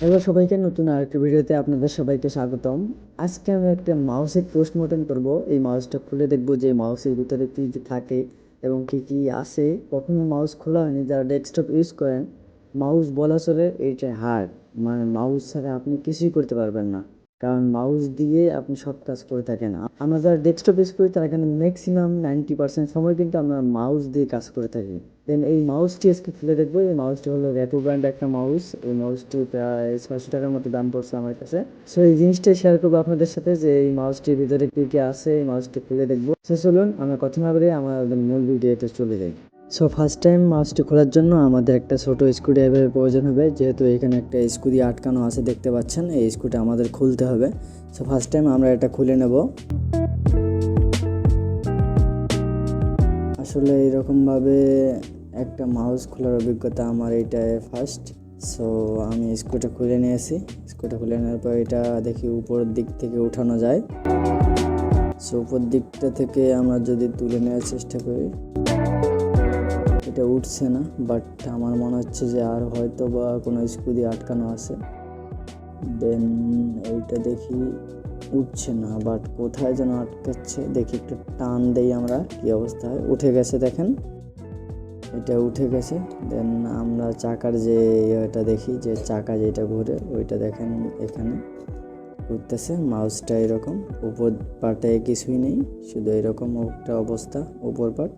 Hello সবাইকে, নতুন আরেকটি ভিডিওতে আপনাদের সবাইকে স্বাগতম। আজকে আমি একটা মাউসের পোস্টমর্টেম করব। এই মাউসটা খুলে দেখব যে মাউসের ভিতরে কী কী থাকে এবং কী কী আছে। কখনো মাউস খোলা হয়নি, যারা ডেস্কটপ ইউজ করেন মাউস বলা চলে এইটা হার্ড, মানে মাউস ছাড়া আপনি কিছুই করতে পারবেন না, কারণ মাউস দিয়ে আপনি সব কাজ করে থাকেন। আমরা যারা ডেস্কটপ ইউজ করি তারা এখানে ম্যাক্সিমাম 90% সময় কিন্তু আমরা মাউস দিয়ে কাজ করে থাকি। দেন এই মাউসটি আজকে খুলে দেখবো। এই মাউসটি হলো রেপো ব্র্যান্ড একটা মাউস। এই মাউসটি প্রায় 600 টাকার মতো দাম পড়ছে আমার কাছে। সো এই জিনিসটাই শেয়ার করবো আপনাদের সাথে যে এই মাউসটির ভিতরে কী কী আছে, এই মাউসটি খুলে দেখবো। সো চলুন আমরা কথা না বলে আমাদের মূল ভিডিওতে চলে যাই। সো ফার্স্ট টাইম মাউসটি খোলার জন্য আমাদের একটা ছোটো স্ক্রু ড্রাইভারের প্রয়োজন হবে, যেহেতু এখানে একটা স্ক্রু দিয়ে আটকানো আছে দেখতে পাচ্ছেন। এই স্ক্রুটা আমাদের খুলতে হবে। সো ফার্স্ট টাইম আমরা এটা খুলে নেব। আসলে এরকমভাবে একটা মাউস খোলার অভিজ্ঞতা আমার এইটাই ফার্স্ট। সো আমি স্ক্রুটা খুলে নিয়েছি। স্ক্রুটা খুলে নেওয়ার পর এটা দেখি উপরের দিক থেকে উঠানো যায়। সো উপর দিকটা থেকে আমরা যদি তুলে নেওয়ার চেষ্টা করি, এটা উঠছে না, বাট আমার মনে হচ্ছে যে আর হয়তো বা কোনো স্ক্রু দিয়ে আটকানো আছে। দেন এইটা দেখি উঠছে না, বাট কোথায় যেন আটকাচ্ছে। দেখি একটু টান দেই আমরা, কি অবস্থা হয়। উঠে গেছে, দেখেন এটা উঠে গেছে। দেন আমরা চাকার যে এটা দেখি, যে চাকা যেটা ঘুরে ওইটা দেখেন এখানে ঘুরতেছে। মাউসটা এরকম উপর পার্টে কিছুই নেই, শুধু এরকম একটা অবস্থা উপর পার্ট।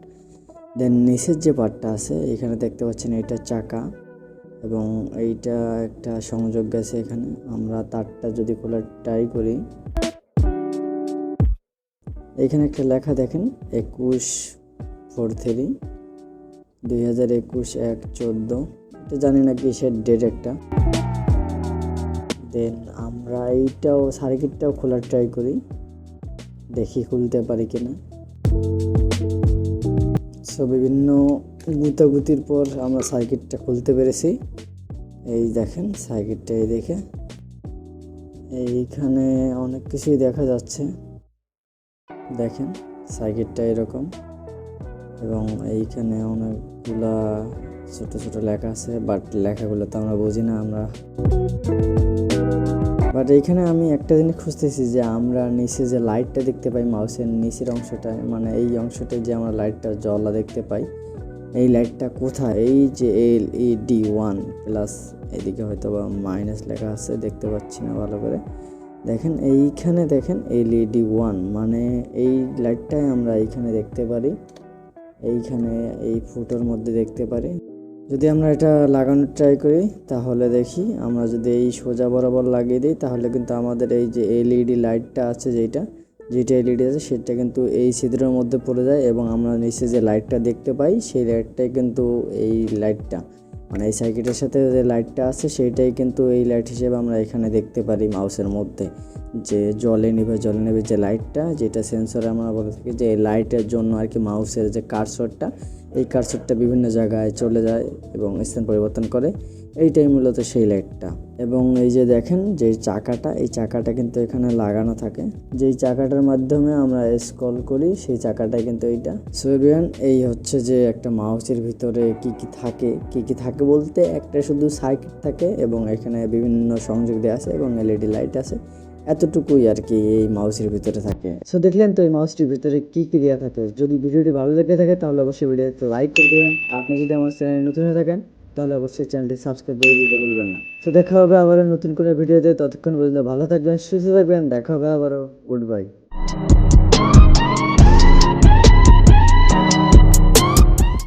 দেন নিচের যে পার্টটা আছে এখানে দেখতে পাচ্ছেন এটা চাকা, এবং এইটা একটা সংযোগ গেছে এখানে। আমরা তারটা যদি খোলার ট্রাই করি, এখানে একটা লেখা দেখেন 21/4/3, 2021 1/14। এটা জানি না কিসের ডেট একটা। দেন আমরা এইটাও সার্কিটটাও খোলার ট্রাই করি, দেখি খুলতে পারি কিনা। সো বিভিন্ন গুতাগুতির পর আমরা সার্কিটটা খুলতে পেরেছি। এই দেখেন সার্কিটটা, এই দেখে এইখানে অনেক কিছুই দেখা যাচ্ছে। দেখেন সার্কিটটা এরকম, এবং এইখানে অনেকগুলা ছোট ছোট লেখা আছে, বাট লেখাগুলো তো আমরা বুঝি না আমরা। বাট এইখানে আমি একটা জিনিস খুঁজতেছি যে আমরা নিচে যে লাইটটা দেখতে পাই মাউসের নিচের অংশটায়, মানে এই অংশটায় যে আমরা লাইটটা জ্বলা দেখতে পাই, এই লাইটটা কোথায়? এই যে LED1+, এদিকে হয়তো বা মাইনাস লেখা আছে, দেখতে পাচ্ছি না ভালো করে। দেখেন এইখানে দেখেন LED1, মানে এই লাইটটাই আমরা এইখানে দেখতে পারি, এইখানে এই ফুটোর মধ্যে দেখতে পারি। যদি আমরা এটা লাগানোর ট্রাই করি তাহলে দেখি, আমরা যদি এই সোজা বরাবর লাগিয়ে দিই তাহলে কিন্তু আমাদের এই যে LED লাইটটা আছে, যেটা LED আছে সেটা কিন্তু এই ছিদ্রের মধ্যে পড়ে যায়, এবং আমরা নিচে যে লাইটটা দেখতে পাই সেই লাইটটাই কিন্তু এই লাইটটা, মানে এই সার্কিটের সাথে যে লাইটটা আছে সেইটাই কিন্তু এই লাইট হিসেবে আমরা এখানে দেখতে পারি মাউসের মধ্যে। যে জলে নেবে যে লাইটটা, যেটা সেন্সরে আমরা বলে থাকি যে এই লাইটের জন্য আর কি মাউসের যে কার্সরটা, এই কার্সরটা বিভিন্ন জায়গায় চলে যায় এবং স্থান পরিবর্তন করে। এইটাই মূলত সেই লাইটটা। এবং এই যে দেখেন যে চাকাটা, এই চাকাটা কিন্তু এখানে লাগানো থাকে, যেই চাকাটার মাধ্যমে আমরা স্ক্রল করি সেই চাকাটাই কিন্তু এইটা। সো এভরিওয়ান, এই হচ্ছে যে একটা মাউসের ভিতরে কি কি থাকে বলতে একটা শুধু সার্কিট থাকে, এবং এখানে বিভিন্ন সংযোগ দেওয়া আছে এবং LED লাইট আছে, এতটুকুই আর কি এই মাউসের ভিতরে থাকে। সো দেখলেন তো এই মাউসটির ভিতরে কি কি দেওয়া থাকে। যদি ভিডিওটি ভালো লেগে থাকে তাহলে অবশ্যই ভিডিওতে লাইক করবেন। আপনি যদি আমার চ্যানেলে নতুন হয়ে থাকেন তাহলে অবশ্যই চ্যানেলটি সাবস্ক্রাইব করে দিতে ভুলবেন না। তো দেখা হবে আবারও নতুন করে ভিডিওতে, ততক্ষণ পর্যন্ত ভালো থাকবেন, সুস্থ থাকবেন। দেখা হবে আবারও। Good bye.